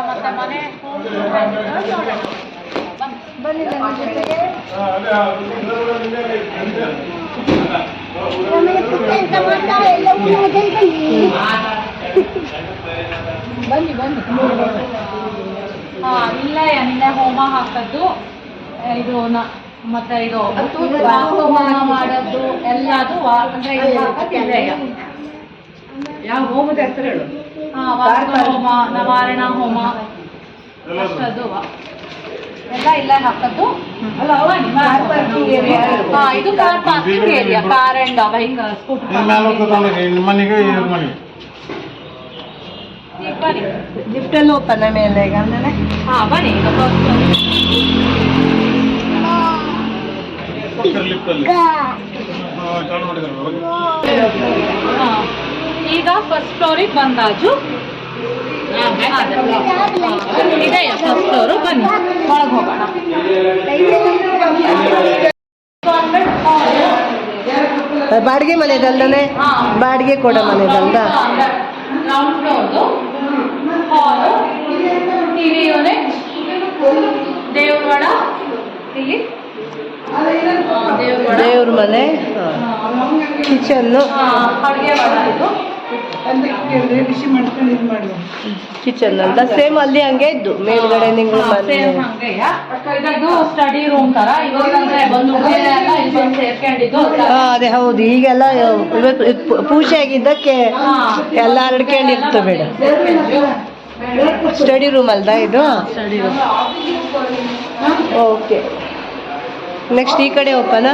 ಮತ್ತೆ ಮನೆ ನೋಡೋಣ. ಬನ್ನಿ ನನ್ನ ಜೊತೆಗೆ. ಬನ್ನಿ ಬನ್ನಿ. ಇಲ್ಲೇ ಎಣ್ಣೆ ಹೋಮ ಹಾಕದ್ದು ಇದು ಮತ್ತೆ ಇದು ವಾಸ್ತು ಹೋಮ ಮಾಡೋದು ಎಲ್ಲದು ಅಂದ್ರೆ ಯಾವ ಹೋಮದ ಹೆಸರು ಹೇಳು? ವಾಸ್ತು ಹೋಮ, ನವಾರಣ ಹೋಮ ಅಷ್ಟದು ಎಲ್ಲ ಇಲ್ಲೇ ಹಾಕದ್ದು. ಇದು car parking area, car and bike scooter. ಬನ್ನಿ ಲಿಫ್ಟ್ ಎಲ್ಲ ಓಪನ್ ಮೇಲೆ ಈಗ ಅಂದ್ರೆ ಬನ್ನಿ ಈಗ ಈಗ ಫಸ್ಟ್ ಫ್ಲೋರಿಗೆ ಬಂದಾಜು ಇದೆ. ಫಸ್ಟ್ ಫ್ಲೋರು ಬನ್ನಿ ಒಳಗೆ ಹೋಗೋಣ. ಬಾಡಿಗೆ ಮನೆದಲ್ದಾನೆ, ಬಾಡಿಗೆ ಕೊಡೋ ಮನೆದಲ್ದ. ಗ್ರೌಂಡ್ ಫ್ಲೋರ್ದು ಹಾಲು, ಟಿವಿ ಯೂನಿಟ್, ದೇವ್ರವಾಡ, ಇಲ್ಲಿ ದೇವ್ರ ಮನೆ, ಕಿಚನ್ನು, ಅಡುಗೆ ವಾಡ, ಇದು ಕಿಚನ್ ಅಂತ ಸೇಮ್ ಅಲ್ಲಿ ಹಂಗೆ ಇದ್ದು ಮೇಲ್ಗಡೆ ನಿಂಗೆ ಮನೆ. ಇದದ್ದು ಸ್ಟಡಿ ರೂಮ್ ತರ ಇವಾಗಂದ್ರೆ ಬಂದು ಸೇರ್ಕೊಂಡಿದ್ದು. ಅದೇ ಹೌದು, ಈಗೆಲ್ಲ ಪೂಜೆ ಆಗಿದ್ದಕ್ಕೆ ಎಲ್ಲ ಹರಡ್ಕೊಂಡಿರ್ತು ಬೇಡ. ಸ್ಟಡಿ ರೂಮ್ ಅಲ್ದಾ ಇದು? Study room. ಓಕೆ, ನೆಕ್ಸ್ಟ್ ಈ ಕಡೆ open.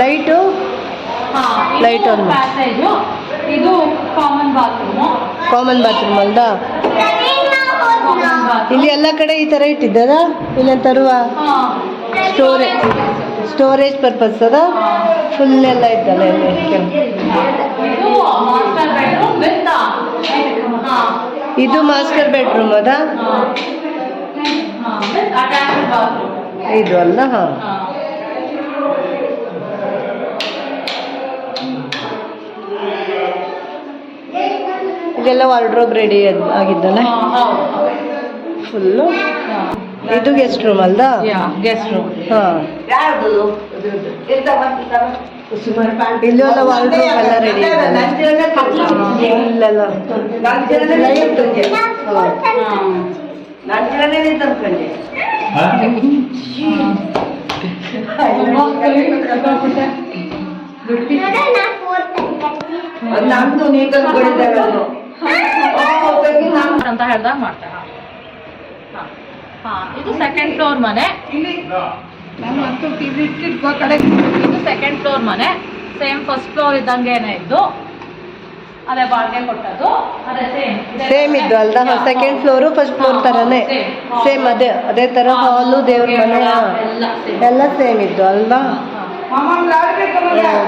Light light on. Passage, ಇದು ಕಾಮನ್ ಬಾತ್ರೂಮ್. ಕಾಮನ್ ಬಾತ್ರೂಮ್ ಅಲ್ದಾ? ಇಲ್ಲಿ ಎಲ್ಲ ಕಡೆ ಈ ಥರ ಇಟ್ಟಿದ್ದಾರ? ಇಲ್ಲ ತರುವ ಸ್ಟೋರೇಜ್ ಪರ್ಪಸ್ ಅದ. ಫುಲ್ ಎಲ್ಲ ಇದ್ದಲ್ಲ ಇಲ್ಲಿ. ಇದು ಮಾಸ್ಟರ್ ಬೆಡ್ರೂಮ್ ಅದ. ಇದು ಅಲ್ಲ? ಹಾಂ, ಇದೆಲ್ಲ ವಾರ್ಡ್ರೋಬ್ ರೆಡಿ ಆಗಿದ್ದಲ್ಲ ಫುಲ್ಲು. ಇದು ಗೆಸ್ಟ್ ರೂಮ್ ಅಲ್ದಾ? Guest room. ಹಾಂ, ಇಲ್ಲೆಲ್ಲ ವಾರ್ಡ್ರೋಬ್ ಎಲ್ಲ ರೆಡಿ ಇದ್ದಲ್ಲ. ಇಲ್ಲೆಲ್ಲ ನಮ್ದು ಅಂತ ಹೇಳ್ದಾಗ ಮಾಡ್ತಾರೆ. ಇದು ಸೆಕೆಂಡ್ ಫ್ಲೋರ್ ಮನೆ. ಇದು ಸೆಕೆಂಡ್ ಫ್ಲೋರ್ ಮನೆ. ಸೇಮ್ ಫಸ್ಟ್ ಫ್ಲೋರ್ ಇದ್ದಂಗೆನೆ ಇದ್ದು, ಅದೇ ಬಾಡಿಗೆ ಕೊಟ್ಟದ್ದು, ಅದೇ ಸೇಮ್ ಇದ್ದು ಅಲ್ದಾ? ಸೆಕೆಂಡ್ ಫ್ಲೋರು ಫಸ್ಟ್ ಫ್ಲೋರ್ ತರನೇ ಸೇಮ್, ಅದೇ ತರ ಹಾಲು, ದೇವ್ರ ಮನೆ ಎಲ್ಲ ಸೇಮ್ ಇದ್ದು ಅಲ್ವಾ?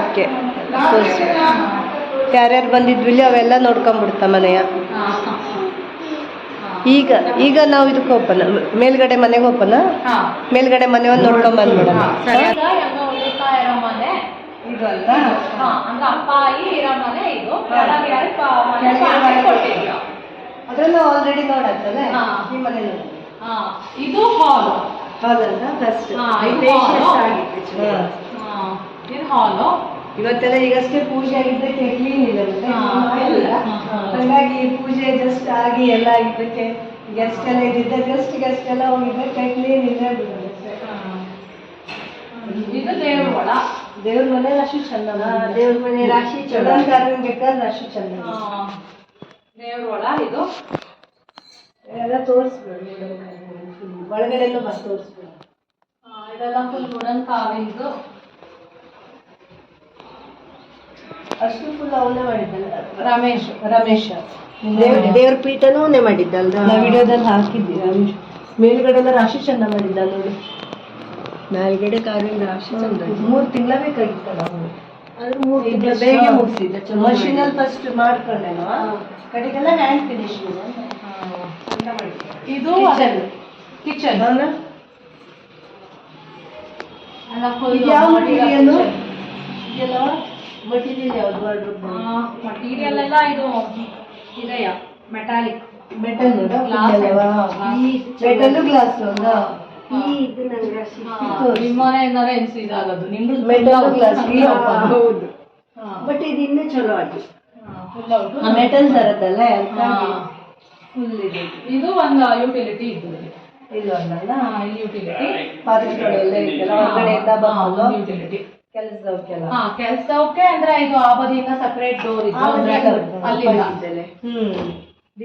ಓಕೆ, ಯಾರ್ಯಾರು ಬಂದಿದ್ವಿಲ್ಲ ಅವೆಲ್ಲ ನೋಡ್ಕೊಂಡ್ಬಿಡ್ತಾ ಮನೆಯ. ಈಗ ನಾವು ಇದಕ್ಕೆ ಓಪನ್, ಮೇಲ್ಗಡೆ ಮನೆಗೆ ಓಪನ್. ಮೇಲ್ಗಡೆ ಮನೆ ಒಂದು ನೋಡ್ಕೊಂಡ್ ಬಂದ್ಬಿಡೋಣ. ಇದು ಅಲ್ಲ, ಅಪ್ಪಾಯಿ ಇರೋ ಮನೆ ಇದು. ಅದೆಲ್ಲ ಆಲ್ರೆಡಿ ನೋಡತ್ತಲ್ಲ ಈ ಮನೆ. ಇದು ಹಾಲ್. ಹಾಲ್ ಅಂತ ಫಸ್ಟ್ ಇದು ಹಾಲು. ಇವತ್ತೆಲ್ಲ ಈಗಷ್ಟೇ ಪೂಜೆ ಆಗಿದ್ದಕ್ಕೆ ಕ್ಲೀನ್ ಇದೆ, ಹಾಗಾಗಿ ಪೂಜೆ ಜಸ್ಟ್ ಆಗಿ ಎಲ್ಲ ಆಗಿದ್ದಕ್ಕೆ ಗೆಸ್ಟ್ ಎಲ್ಲ ಇದ್ದಿದ್ದೆ, ಗೆಸ್ಟ್ ಎಲ್ಲ ಹೋಗಿದ್ದಕ್ಕೆ ಕ್ಲೀನ್ ಇದೆ. ಇದು ದೇವ್ರ ಒಳ. ದೇವ್ರ ಮನೆ ರಾಶಿ ಚಂದ. ದೇವ್ರ ಮನೆ ರಾಶಿ ಚಂದ ಬೇಕಾದ್ರೆ ರಾಶಿ ಚಂದ. ದೇವ್ರ ಒಳ ಇದು ಎಲ್ಲ ತೋರಿಸ್ಬಿಡು, ಒಳಗಡೆನೂ ಬಸ್ ತೋರಿಸ್ಬಿಡು. ಇದೆಲ್ಲ ಫುಲ್ ವುಡನ್ ಕಾರ್ವಿಂಗ್ಸ್. ಅಷ್ಟು ಫುಲ್ ಅವನೇ ಮಾಡಿದ್ದಲ್ಲ ರಮೇಶ್ ದೇವ್ರ ಪೀಠನೂ ಅವನೇ ಮಾಡಿದ್ದಲ್ಲ. ನಾವು ವಿಡಿಯೋದಲ್ಲಿ ಹಾಕಿದ್ವಿ. ರಮೇಶ್ ಮೇಲ್ಗಡೆ ಎಲ್ಲ ರಾಶಿ ಚಂದ ಮಾಡಿದ್ದ ನೋಡಿ. ಮೇಲ್ಗಡೆ ಕಾರ್ವಿಂಗ್ ರಾಶಿ ಚಂದ. 3 ತಿಂಗಳ ಬೇಕಾಗಿತ್ತಲ್ಲ ಅವನು. ಆದ್ರೆ 3 ತಿಂಗಳ ಬೇಗ ಮುಗಿಸಿದ್ದ. ಮಷೀನಲ್ಲಿ ಫಸ್ಟ್ ಮಾಡ್ಕೊಂಡೆ ನಾವು, ಕಡೆಗೆಲ್ಲ ಹ್ಯಾಂಡ್ ಫಿನಿಶಿಂಗ್ ಅಂತ ಮಾಡಿದ್ದೆ. ಇದು ಕಿಚನ್ ಯಾವ ಮಟೀರಿಯಲ್ ಮಟೀರಿಯಲ್ ಯಾವುದು? ಮಟೀರಿಯಲ್ ಎಲ್ಲ ಇದು ಇದೆಯಾ metallic metal Glass metal glass ನಿಮ್ಮನೆಯಿಂದಾನೆ ಎನ್ಸಿ ಇದಾಗದು ನಿಮ್ದು ಮೆಟಲ್ ಗ್ಲಾಸ್ ಹೌದು ಬಟ್ ಇದು ಇನ್ನೂ ಚಲೋ ಅದು ಮೆಟಲ್ ತರದಲ್ಲ ಫುಲ್ ಇದೆ. ಇದು ಒಂದು ಯುಟಿಲಿಟಿ ಇದ್ದು ಇದು ಒಂದಲ್ಲ ಇಲ್ಲಿ ಯುಟಿಲಿಟಿ ಪಾತ್ರೆಗಳೆಲ್ಲ ಇದೆಲ್ಲ ಹೊರಗಡೆಯಿಂದ ಬರೋದು ಯುಟಿಲಿಟಿ ಕೆಲಸದವ್ರಿಗೆಲ್ಲ ಕೆಲಸಕ್ಕೆ ಅಂದ್ರೆ ಇದು ಆ ಬದಿಯಿಂದ ಸಪರೇಟ್ ಡೋರ್ ಇದ್ದು ಅಂದ್ರೆ ಅಲ್ಲಿಂದ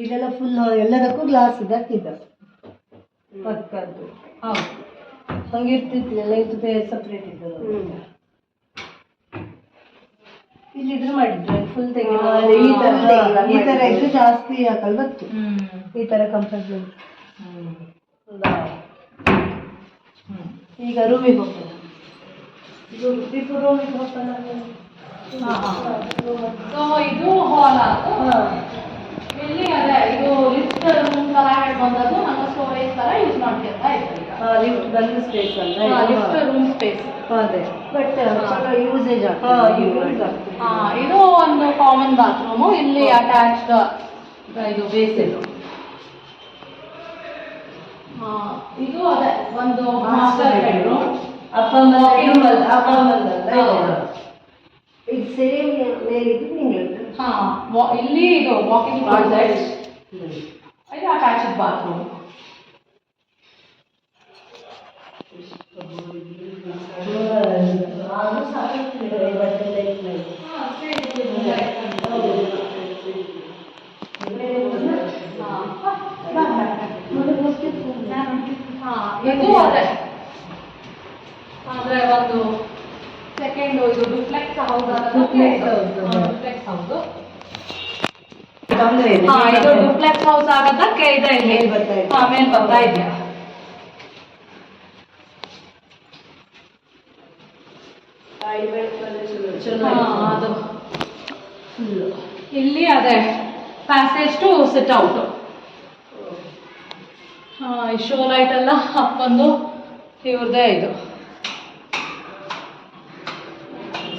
ಇದೆಲ್ಲ ಫುಲ್ ಎಲ್ಲದಕ್ಕೂ ಗ್ಲಾಸ್ ಇದೆ ಹಾಕಿದ್ದ ಪಕ್ಕದ್ದು ಹೌದು ಹಂಗಿರ್ತಿತ್ತಿಲ್ಲ ಇದು ಬೇರೆ ಸಪ್ರೇಟ್ ಇದ್ದದ್ದು ಇಲ್ಲಿ ಇದ್ರ ಮಾಡಿದ್ರು ಫುಲ್ ಈ ತರ ಇದ್ರೆ ಜಾಸ್ತಿ ಹಾಕಲ್ ಬತ್ತು ಈ ತರ ಕಂಫರ್ಟಬಲ್. ಈಗ ರೂಮಿಗೆ ಹೋಗ್ತದೆ ರೂಮಿಗೆ ಹೋಗ್ತಾನೆ. ಸೊ ಇದು ಹಾಲ್ ಆಯ್ತು. ಇಲ್ಲಿ ಅದೇ ಇದು ಲಿಫ್ಟ್ ರೂಮ್ ತರ ಬಂದದ್ದು ನಮ್ಮ ಸ್ಟೋರೇಜ್ ತರ ಯೂಸ್ ಮಾಡ್ತಿರ್ತಾ ಇತ್ತು ಈಗ. ಲಿಫ್ಟ್ ಬಂದು ಸ್ಪೇಸ್ ಅಲ್ಲ ಲಿಫ್ಟ್ ರೂಮ್ ಸ್ಪೇಸ್ ಅದೇ ಬಟ್ ಚಲೋ ಯೂಸೇಜ್ ಇದು ಒಂದು ಕಾಮನ್ ಬಾತ್ರೂಮು ಇಲ್ಲಿ ಅಟ್ಯಾಚ್ಡ್ ಇದು ಬೇಸ್ ಇದು ಇದು ಅದೇ ಒಂದು ಮಾಸ್ಟರ್ ಬೆಡ್ರೂಮ್ ಅಪ್ಪ ಇದು ಸೇಮ್ ಮೇಲಿದ್ದು ನಿಂಗೆ ಇಲ್ಲಿ ಇದು ವಾಕಿಂಗ್ ಕ್ಲಾಸೆಟ್ ಇದು ಅಟ್ಯಾಚ್ಡ್ ಬಾತ್ರೂಮ್. ಇದು ಅದೇ ಅಂದ್ರೆ ಒಂದು ಸೆಕೆಂಡ್ ಇದು ಡುಪ್ಲೆಕ್ಸ್ ಹೌಸ್ ಡುಪ್ಲೆಕ್ಸ್ ಹೌದು ಇದು ಡುಪ್ಲೆಕ್ಸ್ ಹೌಸ್ ಆಗೋದಕ್ಕೆ ಇದೆ ಇಲ್ಲಿ ಮೇಲ್ ಬರ್ತಾ ಇದೆಯಾ. ಅದು ಇಲ್ಲಿ ಅದೇ ಪ್ಯಾಸೇಜ್ ಟು ಸಿಟ್ ಔಟ್ ಈ ಶೋ ಲೈಟ್ ಎಲ್ಲ ಹಾಕೊಂಡು ಇವ್ರದ್ದೇ ಇದು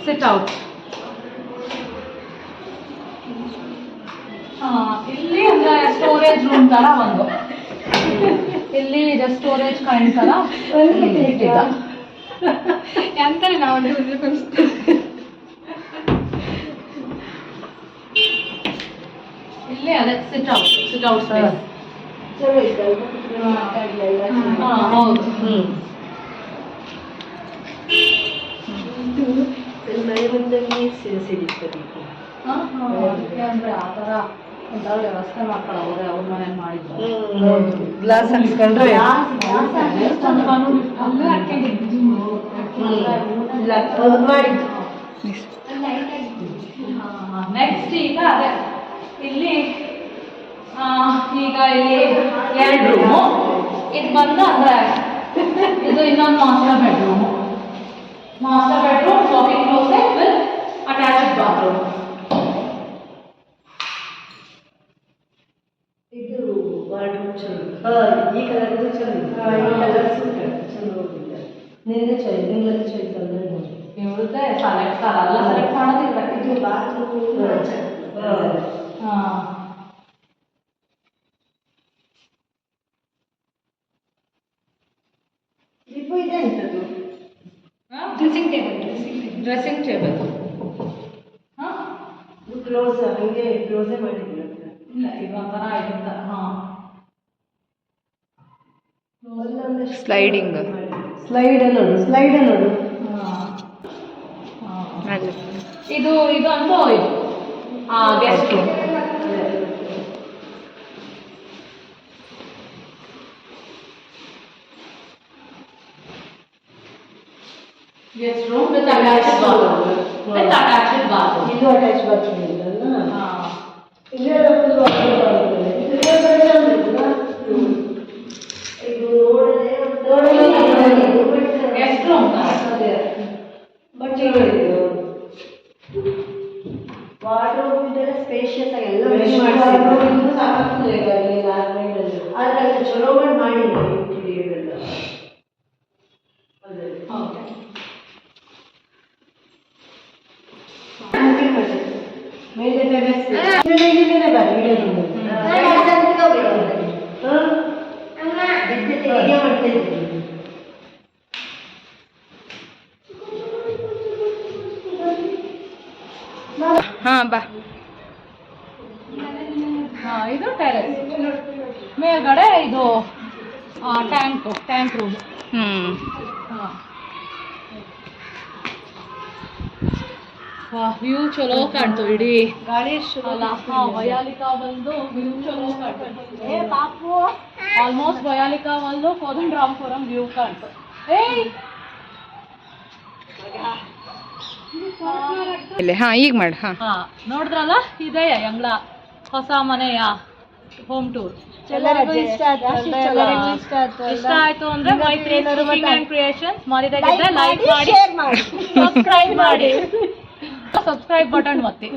ಸಿಟ್ ಔಟ್. ಇಲ್ಲಿ ಅಂದ್ರೆ ಸ್ಟೋರೇಜ್ ರೂಮ್ ತರ ಒಂದು ಇಲ್ಲಿ ಇದೆ ಸ್ಟೋರೇಜ್ ಕೈಂಡ್ ತರ ಇಟ್ಟಿದ್ದ ಎಂತ ನಾವು ಇಲ್ಲಿ ಅದೇ ಸಿಟ್ ಔಟ್ ಸ್ಪೇಸ್. ಹೌದು ಮಳೆ ಬಂದಲ್ಲಿ ಸಿಡಿಸ್ತದೆ ಅಂದ್ರೆ ಆ ಥರ ಒಂಥರ ವ್ಯವಸ್ಥೆ ಮಾಡ್ತಾರೆ ಅವರೇ ಅವ್ರ ಮನೇಲಿ ಮಾಡಿದ್ರು. ಗ್ಲಾಸ್ ಹಾಕ್ಸ್ಕೊಂಡ್ರೆ ನೆಕ್ಸ್ಟ್ ಈಗ ಅದೇ ಇಲ್ಲಿ ಈಗ ಇಲ್ಲಿ 2 ರೂಮು ಇದು ಬಂದು ಅಂದ್ರೆ ಇದು ಇನ್ನೊಂದು master bedroom walking closet with attached bathroom. ಇದು ವಾರ್ಡ್ರೋಬ್ ಚಲೋ ಈ ಕಲರ್ ಚಲೋ ಚಲೋ ಹೋಗಿಲ್ಲ ನಿನ್ನೆ ಚಾಯ್ಸ್ ನಿನ್ನಲ್ಲಿ ಚಾಯ್ಸ್ ಅಂದ್ರೆ ಇವ್ರದ್ದೇ ಸೆಲೆಕ್ಟ್ ಎಲ್ಲ ಸೆಲೆಕ್ಟ್ ಮಾಡೋದಿಲ್ಲ. ಇದು ಬಾತ್ರೂಮ್ ದೀಪು ಇದೆ ಅಂತದ್ದು ಡ್ರೆಸ್ಸಿಂಗ್ ಟೇಬಲ್ ಕ್ಲೋಸ್ ಹಂಗೆ ಕ್ಲೋಸೇ ಮಾಡಿದ್ರು. ಇಲ್ಲ ಇದು ಒಂಥರ ಇರುತ್ತೆ. ಸ್ಲೈಡ್ ನೋಡು ಇದು ಅಂತೂ ಇದು guest room. Guest room with attached bathroom. ಇದು ಅಟ್ಯಾಚ್ ಬಾತ್ರೂಮ್ ಇದೆಲ್ಲ ಇಲ್ಲೇ ಗೆಸ್ಟ್ ರೂಮ್ ಬಟ್ ವಾರ್ಡ್ರೋಬ್ ಇದೆಲ್ಲ ಸ್ಪೇಷಿಯಸ್ ಆಗಿ ಎಲ್ಲ ಆದ್ರೆ ಅದು ಚಲೋ ಮಾಡಿಲ್ಲ ಇಂಟೀರಿಯರ್ ಎಲ್ಲ. ಮೇಲೆ ಹಾ ಬಾ. ಇದು ಟೆರೆಸ್, ಮೇಲ್ಗಡೆ ಇದು ಟ್ಯಾಂಕ್ ರೂಮ್. ವ್ಯೂ ಚಲೋ ಕಾಣ್ತು ಇಡೀ ಗಾಳಿ ಅಲ್ಲ. ಬಯಾಲಿಕಾ ಒಂದು ವ್ಯೂ ಚಲೋ ಕಾಣ್ತು. ಆಲ್ಮೋಸ್ಟ್ ಬಯಾಲಿಕಾ ಒಂದು ಕೋದಂಡರಾಮಪುರಂ ವ್ಯೂ ಕಾಣ್ತು. ಹಾ ಈಗ ಮಾಡಿ. ಹಾ ನೋಡಿದ್ರಲ್ಲ, ಇದೆ ಯಂಗ್ಲ ಹೊಸ ಮನೆಯ ಹೋಮ್ ಟೂರ್. ಎಲ್ಲರಿಗೂ ಇಷ್ಟ ಆಯ್ತು ಅಂದ್ರೆ ಮೈತ್ರಿ ಕ್ರಿಯೇಷನ್ಸ್ ಮರಿದಾಗಿದ್ರೆ ಲೈಕ್ ಮಾಡಿ, ಸಬ್ಸ್ಕ್ರೈಬ್ ಬಟನ್ ಒತ್ತಿ.